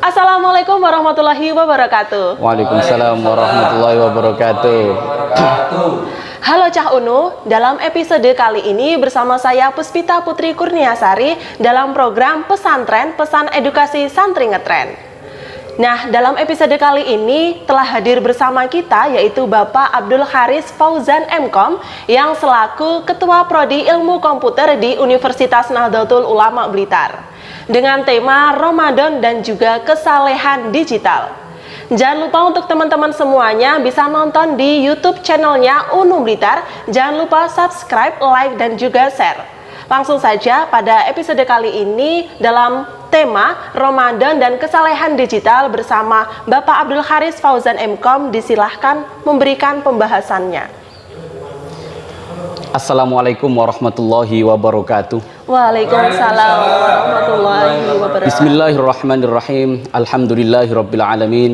Assalamualaikum warahmatullahi wabarakatuh. Waalaikumsalam warahmatullahi wabarakatuh. Halo Cah Unu, dalam episode kali ini bersama saya Puspita Putri Kurniasari dalam program Pesantren Pesan Edukasi Santri Ngetren. Nah, dalam episode kali ini telah hadir bersama kita yaitu Bapak Abdul Haris Fauzan MKom yang selaku Ketua Prodi Ilmu Komputer di Universitas Nahdlatul Ulama Blitar dengan tema Ramadan dan juga kesalehan digital. Jangan lupa untuk teman-teman semuanya bisa nonton di YouTube channelnya UNU Blitar. Jangan lupa subscribe, like, dan juga share. Langsung saja pada episode kali ini dalam tema Ramadan dan kesalehan digital bersama Bapak Abdul Haris Fauzan MKom, disilahkan memberikan pembahasannya. Assalamualaikum warahmatullahi wabarakatuh. Waalaikumsalam warahmatullahi wabarakatuh. Bismillahirrahmanirrahim. Alhamdulillahirabbil alamin.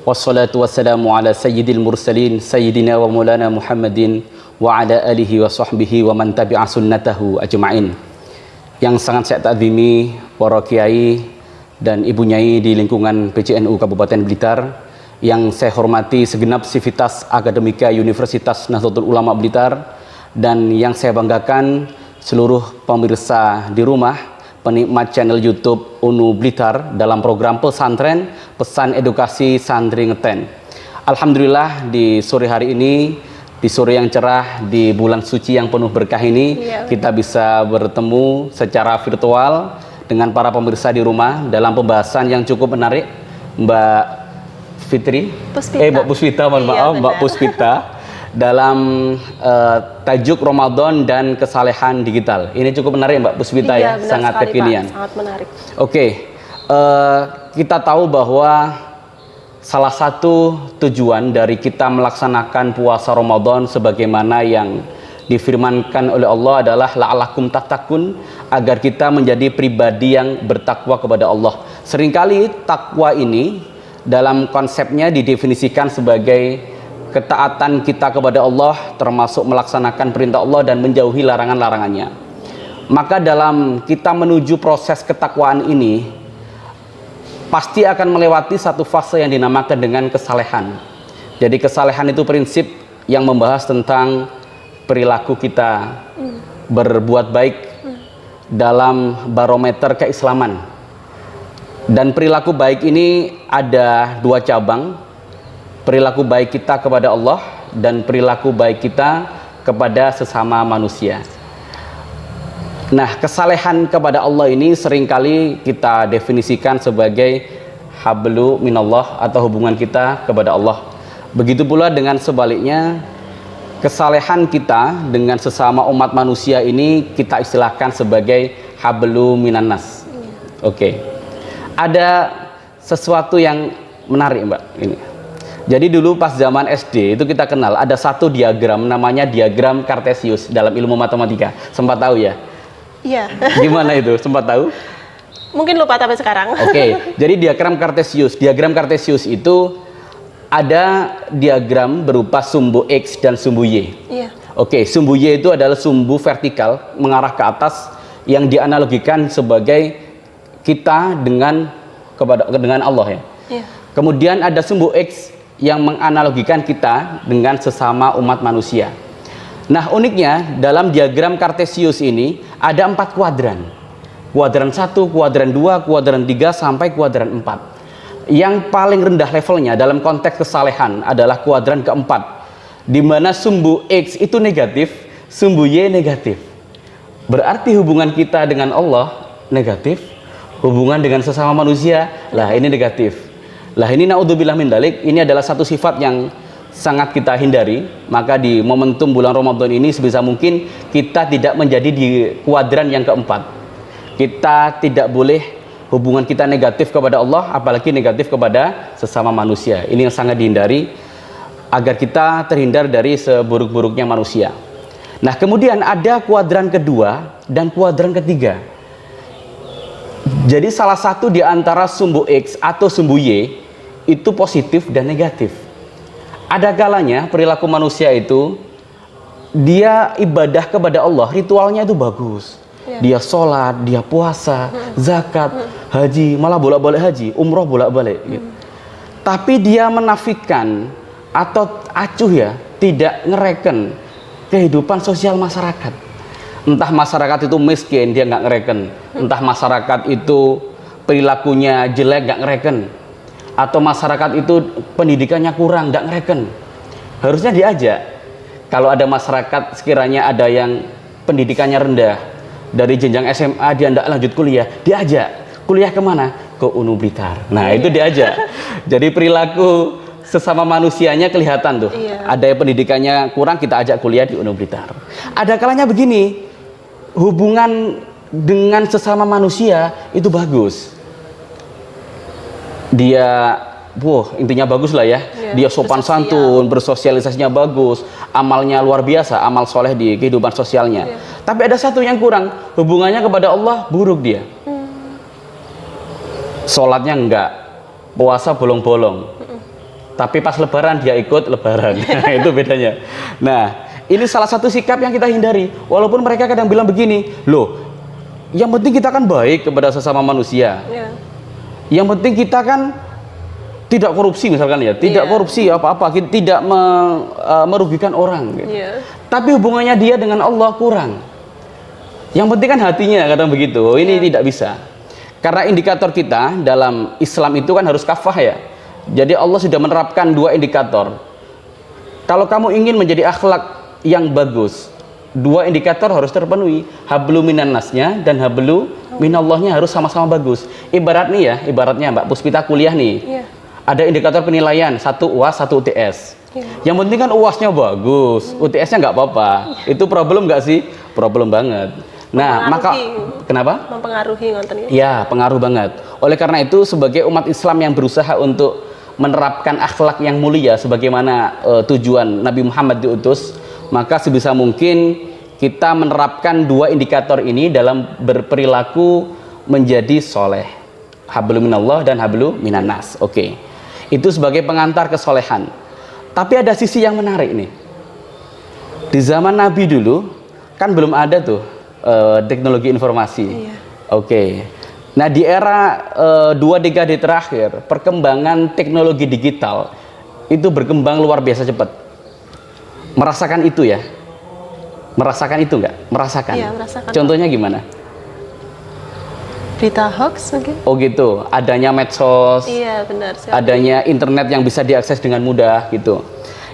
Wassalatu wassalamu ala sayyidil mursalin sayyidina wa maulana Muhammadin wa ala alihi wa sahbihi wa man tabi'a sunnatahu ajma'in. Yang sangat saya takzimi para kiai dan ibu nyai di lingkungan PCNU Kabupaten Blitar, yang saya hormati segenap sivitas akademika Universitas Nahdlatul Ulama Blitar, dan yang saya banggakan seluruh pemirsa di rumah, penikmat channel YouTube UNU Blitar dalam program Pesantren Pesan Edukasi Santri Ngetren. Alhamdulillah di sore hari ini, di sore yang cerah, di bulan suci yang penuh berkah ini, kita bisa bertemu secara virtual dengan para pemirsa di rumah dalam pembahasan yang cukup menarik. Mbak Fitri, Mbak Puspita, mohon maaf, Mbak Puspita, dalam tajuk Ramadan dan kesalehan digital. Ini cukup menarik Mbak Puspita, ya, sangat kekinian. Sangat menarik. Oke, kita tahu bahwa salah satu tujuan dari kita melaksanakan puasa Ramadan sebagaimana yang difirmankan oleh Allah adalah la'alakum tattaqun, agar kita menjadi pribadi yang bertakwa kepada Allah. Seringkali takwa ini dalam konsepnya didefinisikan sebagai ketaatan kita kepada Allah, termasuk melaksanakan perintah Allah dan menjauhi larangan-larangannya. Maka dalam kita menuju proses ketakwaan ini, pasti akan melewati satu fase yang dinamakan dengan kesalehan. Jadi kesalehan itu prinsip yang membahas tentang perilaku kita berbuat baik dalam barometer keislaman. Dan perilaku baik ini ada dua cabang. Perilaku baik kita kepada Allah dan perilaku baik kita kepada sesama manusia. Nah, kesalehan kepada Allah ini seringkali kita definisikan sebagai hablu minallah, atau hubungan kita kepada Allah. Begitu pula dengan sebaliknya, kesalehan kita dengan sesama umat manusia ini kita istilahkan sebagai hablu minannas. Oke. Ada sesuatu yang menarik Mbak ini. Jadi dulu pas zaman SD itu kita kenal ada satu diagram namanya diagram Kartesius dalam ilmu matematika. Sempat tahu ya? Iya. Gimana itu? Sempat tahu? Mungkin lupa tapi sekarang. Oke, jadi diagram Kartesius itu ada diagram berupa sumbu X dan sumbu Y. Iya. Oke, sumbu Y itu adalah sumbu vertikal mengarah ke atas yang dianalogikan sebagai kita dengan Allah ya. Iya. Kemudian ada sumbu X yang menganalogikan kita dengan sesama umat manusia. Nah, uniknya dalam diagram Kartesius ini ada 4 kuadran. Kuadran 1, kuadran 2, kuadran 3 sampai kuadran 4. Yang paling rendah levelnya dalam konteks kesalehan adalah kuadran keempat, di mana sumbu X itu negatif, sumbu Y negatif. Berarti hubungan kita dengan Allah negatif, hubungan dengan sesama manusia lah ini negatif. Lah ini naudzubillah min dalik, ini adalah satu sifat yang sangat kita hindari. Maka di momentum bulan Ramadan ini sebisa mungkin kita tidak menjadi di kuadran yang keempat. Kita tidak boleh hubungan kita negatif kepada Allah, apalagi negatif kepada sesama manusia. Ini yang sangat dihindari agar kita terhindar dari seburuk-buruknya manusia. Nah, kemudian ada kuadran kedua dan kuadran ketiga. Jadi salah satu di antara sumbu X atau sumbu Y itu positif dan negatif. Ada kalanya perilaku manusia itu dia ibadah kepada Allah, ritualnya itu bagus. Dia sholat, dia puasa, zakat, haji, malah bolak-balik haji, umroh bolak-balik. Gitu. Tapi dia menafikan atau acuh ya, tidak ngereken kehidupan sosial masyarakat. Entah masyarakat itu miskin, dia nggak ngereken. Entah masyarakat itu perilakunya jelek, nggak ngereken. Atau masyarakat itu pendidikannya kurang, nggak ngereken. Harusnya diajak. Kalau ada masyarakat sekiranya ada yang pendidikannya rendah, dari jenjang SMA dia nggak lanjut kuliah, diajak. Kuliah kemana? Ke UNU Blitar. Nah itu diajak. Jadi perilaku sesama manusianya kelihatan tuh. Ada yang pendidikannya kurang, kita ajak kuliah di UNU Blitar. Ada kalanya begini, hubungan dengan sesama manusia itu bagus. Dia, intinya bagus lah ya. Dia sopan santun, bersosialisasinya bagus, amalnya luar biasa, amal soleh di kehidupan sosialnya. Tapi ada satu yang kurang, hubungannya kepada Allah buruk dia. Sholatnya enggak, puasa bolong-bolong. Tapi pas lebaran dia ikut lebaran. Nah, itu bedanya. Nah, ini salah satu sikap yang kita hindari. Walaupun mereka kadang bilang begini, loh, yang penting kita kan baik kepada sesama manusia. Yang penting kita kan tidak korupsi misalkan ya, tidak korupsi apa-apa, tidak merugikan orang. Gitu. Tapi hubungannya dia dengan Allah kurang. Yang penting kan hatinya, kadang begitu. Ini tidak bisa. Karena indikator kita dalam Islam itu kan harus kafah ya. Jadi Allah sudah menerapkan dua indikator. Kalau kamu ingin menjadi akhlak yang bagus, dua indikator harus terpenuhi. Hablu minan nasnya dan hablu minallahnya harus sama-sama bagus. Ibarat nih ya, ibaratnya Mbak Puspita kuliah nih. Ada indikator penilaian, 1 UAS, 1 UTS. Yang penting kan UASnya bagus, UTS-nya nggak apa-apa. Itu problem nggak sih? Problem banget. Nah, maka kenapa? Mempengaruhi ngonten ya? Ya, pengaruh banget. Oleh karena itu, sebagai umat Islam yang berusaha untuk menerapkan akhlak yang mulia sebagaimana tujuan Nabi Muhammad diutus, maka sebisa mungkin kita menerapkan dua indikator ini dalam berperilaku menjadi soleh. Hablu minallah dan hablu minannas. Oke. Itu sebagai pengantar kesolehan. Tapi ada sisi yang menarik nih. Di zaman Nabi dulu kan belum ada tuh teknologi informasi. Oke. Nah, di era 2 dekade terakhir, perkembangan teknologi digital itu berkembang luar biasa cepat. Merasakan itu ya? Merasakan itu enggak? Merasakan. Iya, merasakan. Contohnya gimana? Berita hoax mungkin? Oh gitu, adanya medsos. Iya, benar. Adanya internet yang bisa diakses dengan mudah gitu.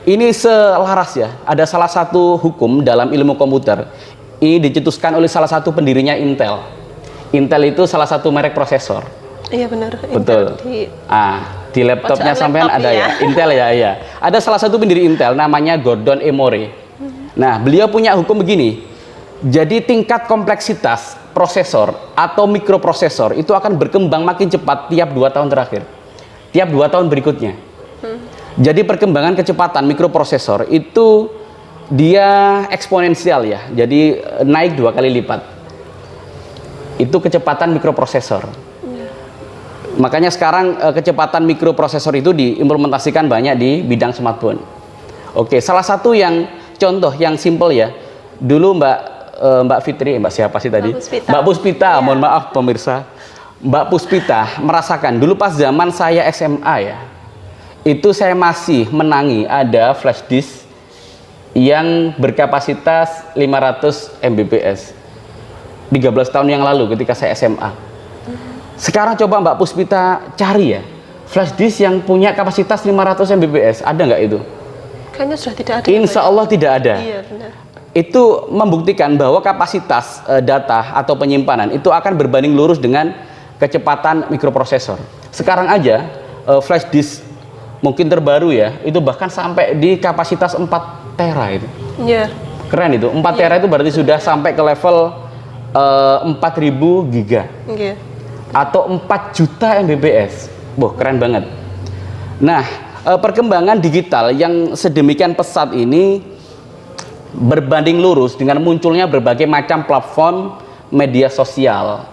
Ini selaras ya. Ada salah satu hukum dalam ilmu komputer. Ini dicetuskan oleh salah satu pendirinya Intel. Intel itu salah satu merek prosesor. Iya benar. Betul. Di laptopnya sampean ada ya. Intel ya. Ada salah satu pendiri Intel namanya Gordon Emory. Nah, beliau punya hukum begini. Jadi tingkat kompleksitas prosesor atau mikroprosesor itu akan berkembang makin cepat tiap 2 tahun terakhir. Tiap 2 tahun berikutnya. Jadi perkembangan kecepatan mikroprosesor itu dia eksponensial ya, jadi naik 2 kali lipat. Itu kecepatan mikroprosesor. Makanya sekarang kecepatan mikroprosesor itu diimplementasikan banyak di bidang smartphone. Oke, salah satu yang contoh yang simple ya. Dulu Mbak Fitri, Mbak siapa sih tadi? Mbak Puspita, mohon maaf pemirsa. Mbak Puspita merasakan dulu pas zaman saya SMA ya. Itu saya masih menangi ada flash disk yang berkapasitas 500 Mbps 13 tahun yang lalu ketika saya SMA. Sekarang coba Mbak Puspita cari ya flash disk yang punya kapasitas 500 Mbps, ada nggak itu? Kayaknya sudah tidak ada. Insya Allah tidak ada. Iya benar. Itu membuktikan bahwa kapasitas data atau penyimpanan itu akan berbanding lurus dengan kecepatan mikroprosesor. Sekarang aja flash disk mungkin terbaru ya, itu bahkan sampai di kapasitas 4 tera itu. Iya. Keren itu. 4 tera itu berarti sudah sampai ke level 4000 giga. Iya. Atau 4 juta Mbps. Wah, keren banget. Nah, perkembangan digital yang sedemikian pesat ini berbanding lurus dengan munculnya berbagai macam platform media sosial.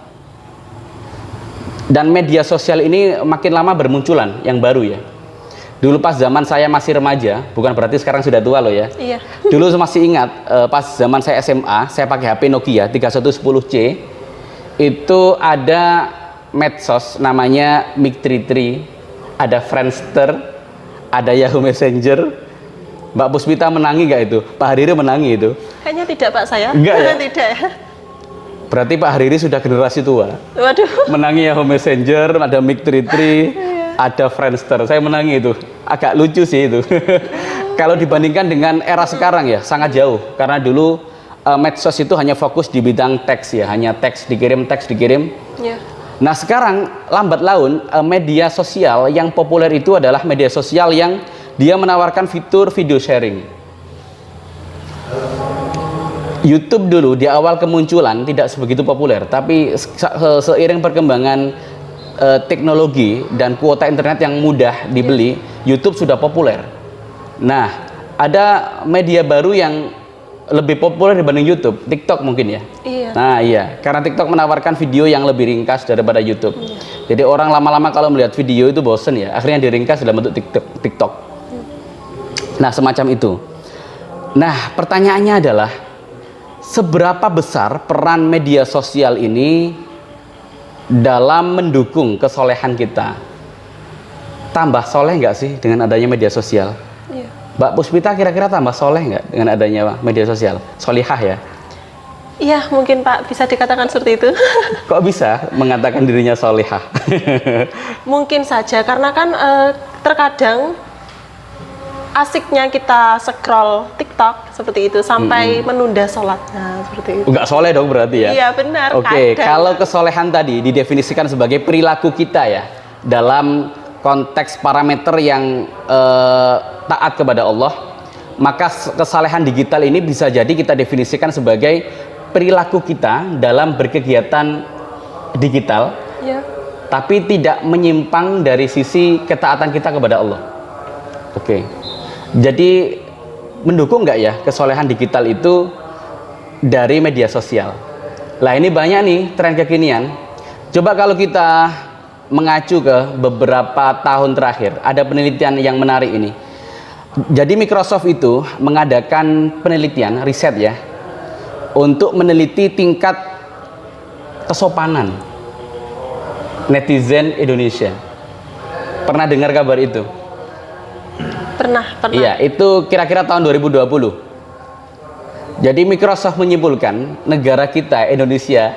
Dan media sosial ini makin lama bermunculan yang baru ya. Dulu pas zaman saya masih remaja, bukan berarti sekarang sudah tua loh ya. Iya. Dulu masih ingat pas zaman saya SMA, saya pakai HP Nokia 3110C. Itu ada medsos namanya Mik33, ada Friendster, ada Yahoo Messenger. Mbak Puspita menangi nggak itu? Pak Hariri menangi itu? Kayaknya tidak Pak saya. Enggak ya? Tidak ya. Berarti Pak Hariri sudah generasi tua. Waduh. Menangi Yahoo Messenger, ada Mik33, ada Friendster. Saya menangi itu. Agak lucu sih itu. Kalau dibandingkan dengan era sekarang ya, sangat jauh. Karena dulu medsos itu hanya fokus di bidang teks ya, hanya teks dikirim. Ya. Nah sekarang lambat laun media sosial yang populer itu adalah media sosial yang dia menawarkan fitur video sharing. YouTube dulu di awal kemunculan tidak sebegitu populer, tapi seiring perkembangan teknologi dan kuota internet yang mudah dibeli, YouTube sudah populer. Nah, ada media baru yang lebih populer dibanding YouTube, TikTok mungkin ya. Iya. Nah iya, karena TikTok menawarkan video yang lebih ringkas daripada YouTube. Jadi orang lama-lama kalau melihat video itu bosen ya, akhirnya diringkas dalam bentuk TikTok. Nah semacam itu. Nah pertanyaannya adalah, seberapa besar peran media sosial ini dalam mendukung kesolehan kita? Tambah soleh nggak sih dengan adanya media sosial? Iya. Mbak Puspita kira-kira tambah soleh nggak dengan adanya media sosial? Solihah ya? Iya, mungkin Pak bisa dikatakan seperti itu. Kok bisa mengatakan dirinya solihah? Mungkin saja, karena kan terkadang asiknya kita scroll TikTok seperti itu sampai menunda sholat. Nah, seperti itu. Enggak soleh dong berarti ya? Iya, benar. Oke, kadang. kalau kesolehan tadi didefinisikan sebagai perilaku kita ya, dalam konteks parameter yang taat kepada Allah, maka kesalehan digital ini bisa jadi kita definisikan sebagai perilaku kita dalam berkegiatan digital, Ya. tapi tidak menyimpang dari sisi ketaatan kita kepada Allah. Oke. Jadi mendukung nggak ya kesolehan digital itu dari media sosial? Lah ini banyak nih tren kekinian. Coba kalau kita mengacu ke beberapa tahun terakhir, ada penelitian yang menarik ini. Jadi Microsoft itu mengadakan penelitian, riset ya, untuk meneliti tingkat kesopanan netizen Indonesia. Pernah dengar kabar itu? Pernah. Iya, itu kira-kira tahun 2020. Jadi Microsoft menyimpulkan negara kita, Indonesia,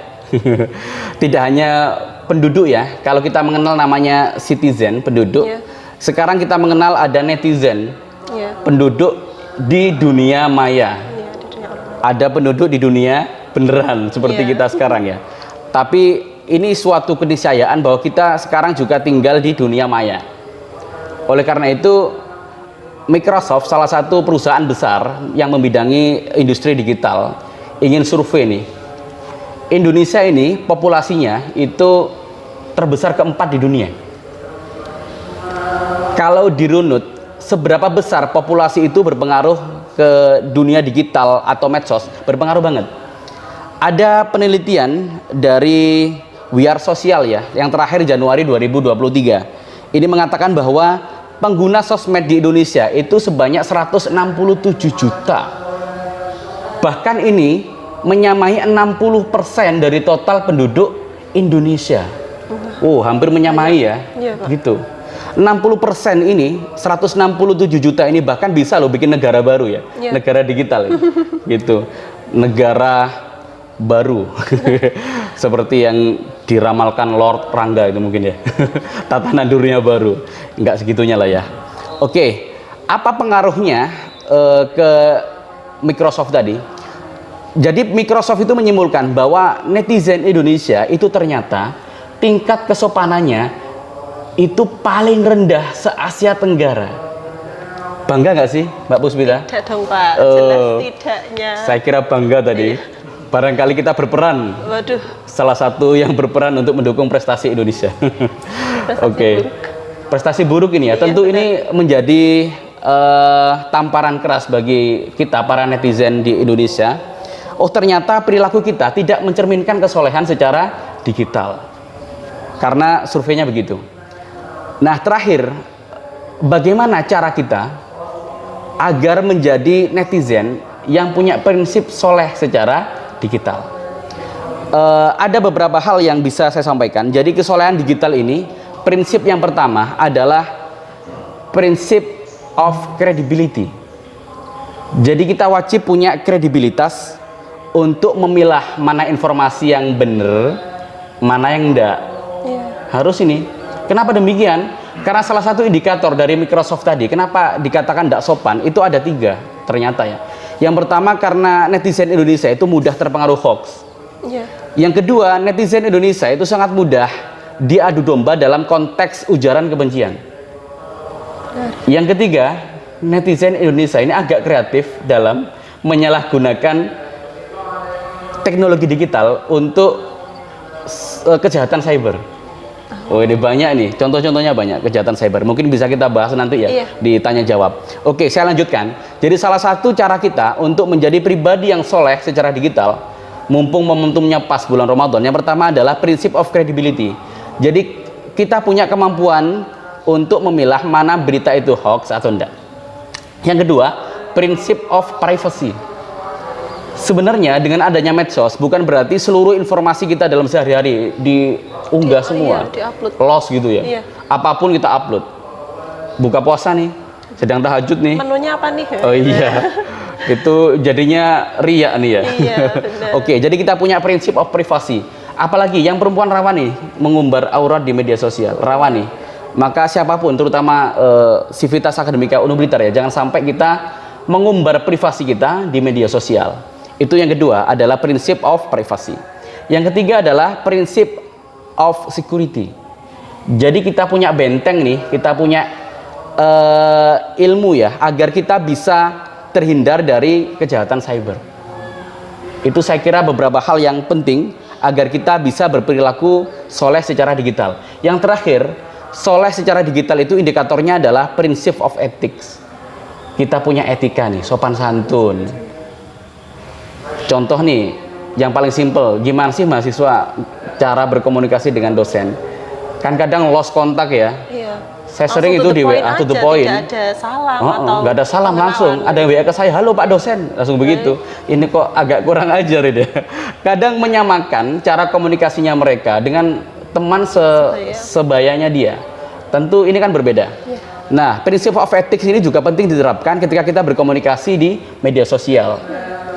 tidak hanya penduduk ya. Kalau kita mengenal namanya citizen, penduduk. Iya. Sekarang kita mengenal ada netizen, Iya. penduduk di dunia maya. Iya, di dunia online. Ada penduduk di dunia beneran, seperti Iya. kita sekarang ya. Tapi ini suatu keniscayaan bahwa kita sekarang juga tinggal di dunia maya. Oleh karena itu, Microsoft, salah satu perusahaan besar yang membidangi industri digital, ingin survei nih. Indonesia ini populasinya itu terbesar keempat di dunia. Kalau dirunut, seberapa besar populasi itu berpengaruh ke dunia digital atau medsos? Berpengaruh banget. Ada penelitian dari We Are Social ya, yang terakhir Januari 2023. Ini mengatakan bahwa pengguna sosmed di Indonesia itu sebanyak 167 juta. Bahkan ini menyamai 60% dari total penduduk Indonesia. Oh, hampir menyamai ya. Iya, Pak. Gitu. 60% ini, 167 juta ini bahkan bisa loh bikin negara baru ya. Iya. Negara digital ini. Gitu. Negara baru. Seperti yang diramalkan Lord Rangga itu mungkin ya. Tatanan dunia baru. Enggak segitunya lah ya. Oke, apa pengaruhnya ke Microsoft tadi? Jadi Microsoft itu menyimpulkan bahwa netizen Indonesia itu ternyata tingkat kesopanannya itu paling rendah se-Asia Tenggara. Bangga nggak sih Mbak Puspita? Tidak dong Pak, jelas tidaknya. Saya kira bangga tadi. Barangkali kita berperan. Waduh. Salah satu yang berperan untuk mendukung prestasi Indonesia. Oke. buruk. Prestasi buruk ini ya. Iya, Tentu benar. ini menjadi tamparan keras bagi kita para netizen di Indonesia. Oh ternyata perilaku kita tidak mencerminkan kesolehan secara digital. Karena surveinya begitu. Nah terakhir, bagaimana cara kita agar menjadi netizen yang punya prinsip soleh secara digital? ada beberapa hal yang bisa saya sampaikan. Jadi kesolehan digital ini, prinsip yang pertama adalah prinsip of credibility. Jadi kita wajib punya kredibilitas untuk memilah mana informasi yang benar, mana yang enggak. Harus ini. Kenapa demikian? Karena salah satu indikator dari Microsoft tadi, kenapa dikatakan tidak sopan, itu ada 3 ternyata ya. Yang pertama karena netizen Indonesia itu mudah terpengaruh hoax. Yang kedua, netizen Indonesia itu sangat mudah diadu domba dalam konteks ujaran kebencian. Yang ketiga, netizen Indonesia ini agak kreatif dalam menyalahgunakan teknologi digital untuk kejahatan cyber. Oh, ini banyak nih, contoh-contohnya banyak kejahatan cyber. Mungkin bisa kita bahas nanti ya, ditanya jawab. Oke, saya lanjutkan. Jadi salah satu cara kita untuk menjadi pribadi yang soleh secara digital, mumpung momentumnya pas bulan Ramadan, yang pertama adalah prinsip of credibility. Jadi kita punya kemampuan untuk memilah mana berita itu hoax atau enggak. Yang kedua, prinsip of privacy. Sebenarnya dengan adanya medsos bukan berarti seluruh informasi kita dalam sehari-hari diunggah semua, lost gitu ya. Apapun kita upload. Buka puasa nih, sedang tahajud nih. Menunya apa nih? Oh iya, itu jadinya riak nih ya. Oke, jadi kita punya prinsip of privacy. Apalagi yang perempuan rawan nih mengumbar aurat di media sosial, rawan nih. Maka siapapun, terutama Civitas Akademika Unum Blitar ya, jangan sampai kita mengumbar privasi kita di media sosial. Itu yang kedua adalah prinsip of privacy. Yang ketiga adalah prinsip of security. Jadi kita punya benteng nih, kita punya ilmu ya, agar kita bisa terhindar dari kejahatan cyber. Itu saya kira beberapa hal yang penting agar kita bisa berperilaku soleh secara digital. Yang terakhir, soleh secara digital itu indikatornya adalah prinsip of ethics. Kita punya etika nih, sopan santun. Contoh nih, yang paling simple, gimana sih mahasiswa cara berkomunikasi dengan dosen? Kan kadang lost kontak ya. Saya sering itu di WA to the point. Tidak ada salam atau nggak ada salam langsung. Ada yang WA ke saya, halo Pak dosen, langsung begitu. Ini kok agak kurang ajar ini. Kadang menyamakan cara komunikasinya mereka dengan teman sebayanya dia. Tentu ini kan berbeda. Nah, prinsip of ethics ini juga penting diterapkan ketika kita berkomunikasi di media sosial.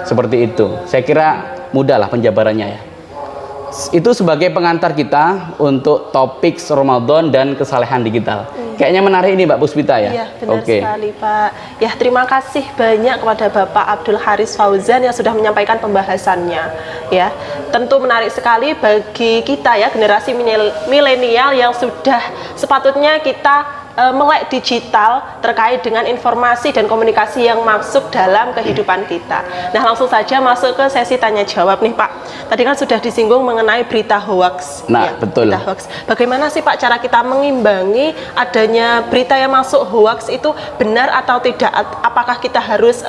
Seperti itu. Saya kira mudah lah penjabarannya ya. Itu sebagai pengantar kita untuk topik Ramadan dan kesalehan digital. Kayaknya menarik ini Mbak Puspita ya. Iya, benar sekali Pak. Ya, terima kasih banyak kepada Bapak Abdul Haris Fauzan yang sudah menyampaikan pembahasannya. Ya, tentu menarik sekali bagi kita ya generasi milenial yang sudah sepatutnya kita melek digital terkait dengan informasi dan komunikasi yang masuk dalam kehidupan kita. Nah, langsung saja masuk ke sesi tanya jawab nih Pak. Tadi kan sudah disinggung mengenai berita hoax. Nah, betul. Berita hoax. Bagaimana sih Pak cara kita mengimbangi adanya berita yang masuk hoax itu benar atau tidak? Apakah kita harus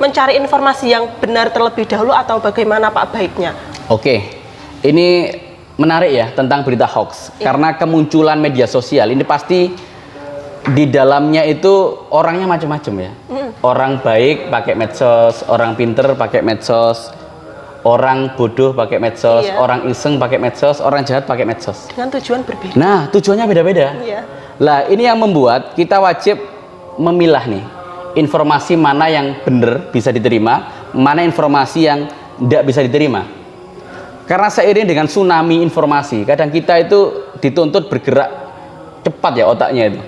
mencari informasi yang benar terlebih dahulu atau bagaimana Pak baiknya? Oke, ini menarik ya tentang berita hoax. Karena kemunculan media sosial ini pasti di dalamnya itu orangnya macam-macam ya. Orang baik pakai medsos, orang pinter pakai medsos, orang bodoh pakai medsos, orang iseng pakai medsos, orang jahat pakai medsos. Dengan tujuan berbeda. Nah, tujuannya beda-beda. Lah, ini yang membuat kita wajib memilah nih informasi mana yang benar bisa diterima, mana informasi yang tidak bisa diterima. Karena seiring dengan tsunami informasi, kadang kita itu dituntut bergerak cepat ya otaknya itu.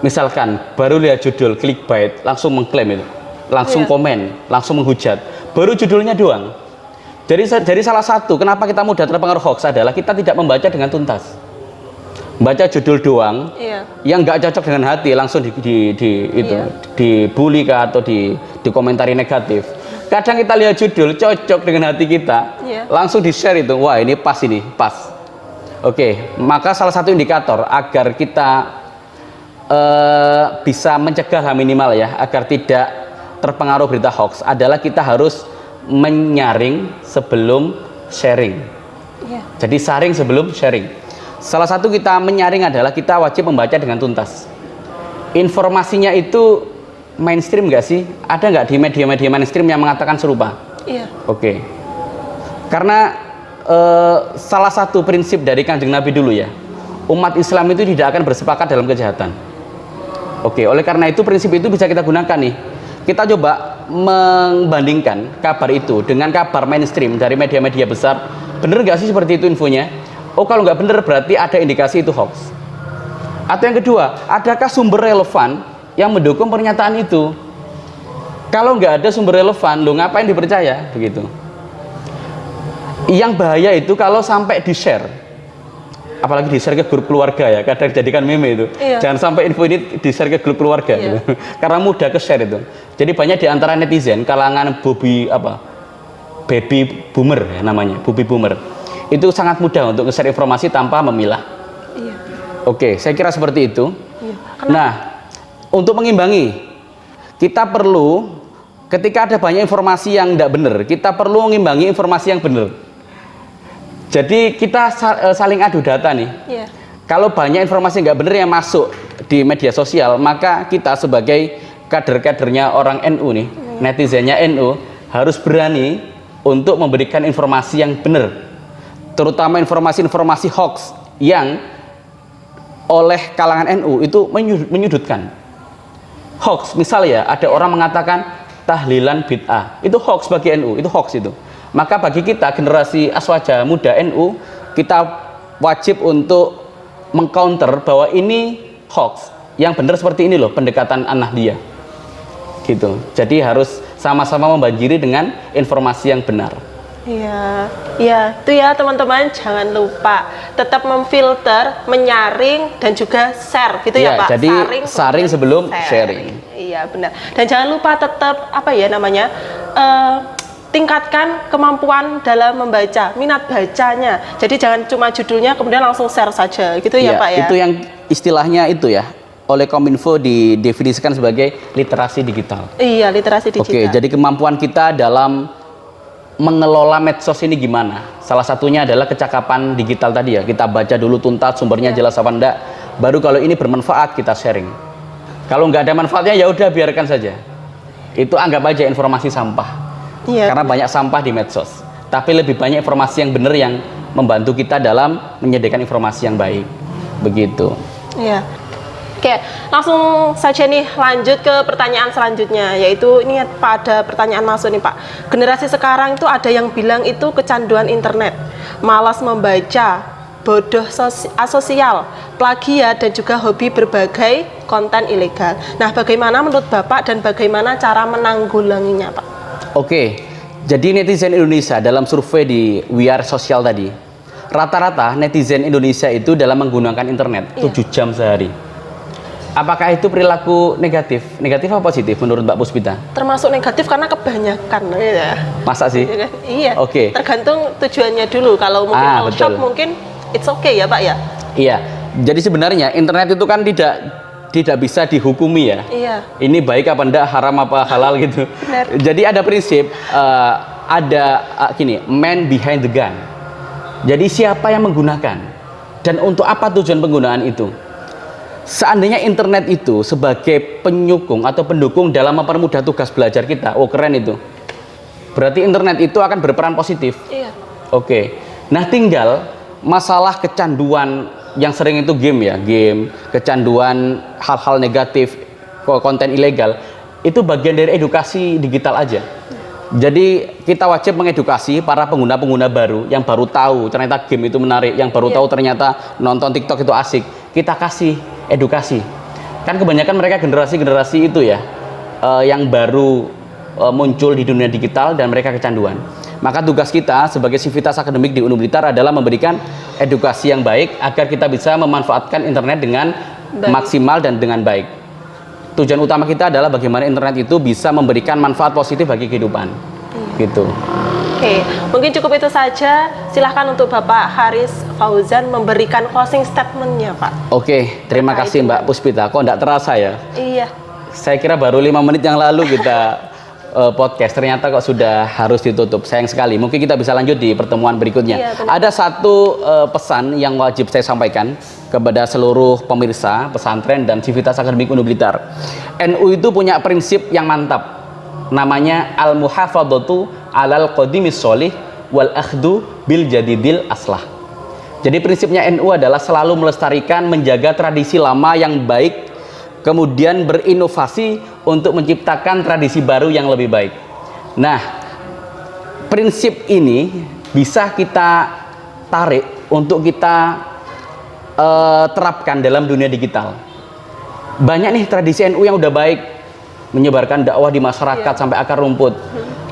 Misalkan baru lihat judul clickbait langsung mengklaim itu, langsung komen, langsung menghujat. Baru judulnya doang. Jadi salah satu kenapa kita mudah terpengaruh hoax adalah kita tidak membaca dengan tuntas. Baca judul doang, yang nggak cocok dengan hati langsung dibully kah atau dikomentari negatif. Kadang kita lihat judul cocok dengan hati kita, langsung di share itu, wah ini pas ini, pas. Oke, maka salah satu indikator agar kita bisa mencegah minimal ya, agar tidak terpengaruh berita hoax adalah kita harus menyaring sebelum sharing. Jadi saring sebelum sharing. Salah satu kita menyaring adalah kita wajib membaca dengan tuntas. Informasinya itu mainstream nggak sih? Ada nggak di media-media mainstream yang mengatakan serupa? Oke. Karena salah satu prinsip dari Kanjeng Nabi dulu ya, umat Islam itu tidak akan bersepakat dalam kejahatan. Oke, oleh karena itu prinsip itu bisa kita gunakan nih. Kita coba membandingkan kabar itu dengan kabar mainstream dari media-media besar. Bener nggak sih seperti itu infonya? Oh, kalau nggak bener berarti ada indikasi itu hoax. Atau yang kedua, adakah sumber relevan yang mendukung pernyataan itu? Kalau nggak ada sumber relevan, lo ngapain dipercaya? Begitu. Yang bahaya itu kalau sampai di-share, apalagi di-share ke grup keluarga ya, kadang jadikan meme itu. Iya. Jangan sampai info ini di-share ke grup keluarga, Iya. gitu. Karena mudah ke-share itu. Jadi banyak di antara netizen kalangan baby boomer ya namanya, baby boomer. Itu sangat mudah untuk nge-share informasi tanpa memilah. Iya. Oke, saya kira seperti itu. Iya. Nah, untuk mengimbangi, kita perlu ketika ada banyak informasi yang tidak benar, kita perlu mengimbangi informasi yang benar. Jadi kita saling adu data nih. Iya. Kalau banyak informasi nggak benar yang masuk di media sosial, maka kita sebagai kader-kadernya orang NU nih, netizennya NU harus berani untuk memberikan informasi yang benar, terutama informasi-informasi hoax yang oleh kalangan NU itu menyudutkan. Hoax, misal ya ada orang mengatakan tahlilan bid'ah, itu hoax bagi NU, itu hoax itu. Maka bagi kita generasi aswaja muda NU, kita wajib untuk mengcounter bahwa ini hoax. Yang benar seperti ini loh pendekatan an-nahdiyah. Gitu. Jadi harus sama-sama membanjiri dengan informasi yang benar. Iya, iya, itu ya teman-teman, jangan lupa tetap memfilter, menyaring dan juga share gitu ya, Pak. Jadi saring sebelum sharing. Iya, benar. Dan jangan lupa tetap tingkatkan kemampuan dalam membaca, minat bacanya. Jadi jangan cuma judulnya kemudian langsung share saja gitu ya, Pak ya. Itu yang istilahnya itu ya, oleh Kominfo didefinisikan sebagai literasi digital. Iya, literasi digital. Oke, jadi kemampuan kita dalam mengelola medsos ini gimana? Salah satunya adalah kecakapan digital tadi ya. Kita baca dulu tuntas, sumbernya jelas apa enggak. Baru kalau ini bermanfaat kita sharing. Kalau nggak ada manfaatnya ya udah biarkan saja. Itu anggap aja informasi sampah. Iya. Karena banyak sampah di medsos. Tapi lebih banyak informasi yang benar yang membantu kita dalam menyediakan informasi yang baik. Begitu. Iya. Oke, langsung saja nih lanjut ke pertanyaan selanjutnya, yaitu ini pada pertanyaan masuk nih Pak. Generasi sekarang itu ada yang bilang itu kecanduan internet, malas membaca, bodoh asosial, plagiat dan juga hobi berbagai konten ilegal. Nah, bagaimana menurut Bapak dan bagaimana cara menanggulanginya Pak? Oke, jadi netizen Indonesia dalam survei di We Are Social tadi, rata-rata netizen Indonesia itu dalam menggunakan internet 7 jam sehari. Apakah itu perilaku negatif? Negatif apa positif menurut Mbak Puspita? Termasuk negatif karena kebanyakan ya. Masa sih? Iya. Oke. Tergantung tujuannya dulu. Kalau mungkin all shop mungkin it's okay ya Pak ya. Iya. Jadi sebenarnya internet itu kan tidak bisa dihukumi ya. Iya. Ini baik apa enggak, haram apa halal gitu. Benar. Jadi ada prinsip gini, man behind the gun. Jadi siapa yang menggunakan dan untuk apa tujuan penggunaan itu? Seandainya internet itu sebagai penyokong atau pendukung dalam mempermudah tugas belajar kita, oh keren itu. Berarti internet itu akan berperan positif. Iya. Oke. Nah, tinggal masalah kecanduan yang sering itu game ya, game, kecanduan hal-hal negatif, konten ilegal, itu bagian dari edukasi digital aja. Jadi kita wajib mengedukasi para pengguna-pengguna baru yang baru tahu ternyata game itu menarik, yang baru tahu ternyata nonton TikTok itu asik. Kita kasih edukasi. Kan kebanyakan mereka generasi-generasi itu ya, yang baru muncul di dunia digital dan mereka kecanduan. Maka tugas kita sebagai sivitas akademik di Unum Blitar adalah memberikan edukasi yang baik agar kita bisa memanfaatkan internet dengan maksimal dan dengan baik. Tujuan utama kita adalah bagaimana internet itu bisa memberikan manfaat positif bagi kehidupan. Gitu. Oke, mungkin cukup itu saja. Silahkan untuk Bapak Haris Fauzan memberikan closing statement-nya, Pak. Oke, terima kasih Mbak Puspita. Kok enggak terasa ya? Iya. Saya kira baru 5 menit yang lalu kita podcast, ternyata kok sudah harus ditutup. Sayang sekali. Mungkin kita bisa lanjut di pertemuan berikutnya. Iya, ada satu pesan yang wajib saya sampaikan kepada seluruh pemirsa pesantren dan Civitas Akademik Unum Blitar. NU itu punya prinsip yang mantap. Namanya al-muhafadzatu alal qadimis sholih wal akhdu bil jadidil aslah. Jadi prinsipnya NU adalah selalu melestarikan, menjaga tradisi lama yang baik, kemudian berinovasi untuk menciptakan tradisi baru yang lebih baik. Nah, prinsip ini bisa kita tarik untuk kita terapkan dalam dunia digital. Banyak nih tradisi NU yang udah baik, menyebarkan dakwah di masyarakat sampai akar rumput.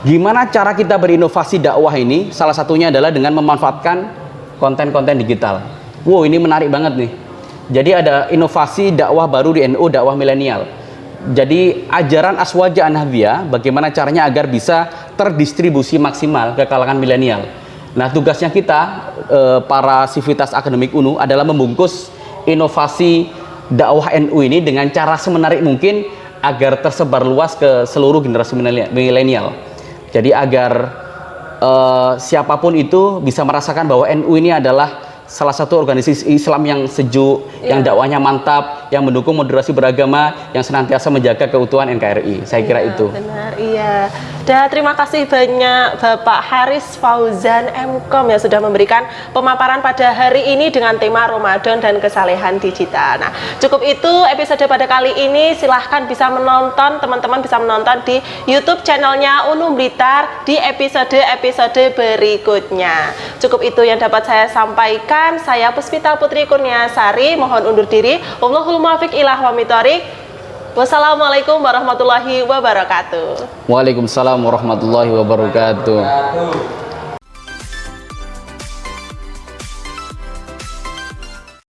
Gimana cara kita berinovasi dakwah ini? Salah satunya adalah dengan memanfaatkan konten-konten digital. Wow, ini menarik banget nih. Jadi ada inovasi dakwah baru di NU, dakwah milenial. Jadi ajaran Aswaja An-Nahbiyah, bagaimana caranya agar bisa terdistribusi maksimal ke kalangan milenial. Nah, tugasnya kita para sivitas akademik UNU adalah membungkus inovasi dakwah NU ini dengan cara semenarik mungkin agar tersebar luas ke seluruh generasi milenial. Jadi agar siapapun itu bisa merasakan bahwa NU ini adalah salah satu organisasi Islam yang sejuk, yang dakwahnya mantap, yang mendukung moderasi beragama, yang senantiasa menjaga keutuhan NKRI. Saya kira itu. Benar, iya. Dan terima kasih banyak Bapak Haris Fauzan MKOM yang sudah memberikan pemaparan pada hari ini dengan tema Ramadan dan kesalehan digital. Nah, cukup itu episode pada kali ini. Silahkan bisa menonton, teman-teman bisa menonton di YouTube channelnya UNU Blitar di episode-episode berikutnya. Cukup itu yang dapat saya sampaikan. Saya Puspita Putri Kurniasari, mohon undur diri. Wallahul muwaffiq ila aqwamit thoriq. Wassalamualaikum warahmatullahi wabarakatuh. Waalaikumsalam warahmatullahi wabarakatuh.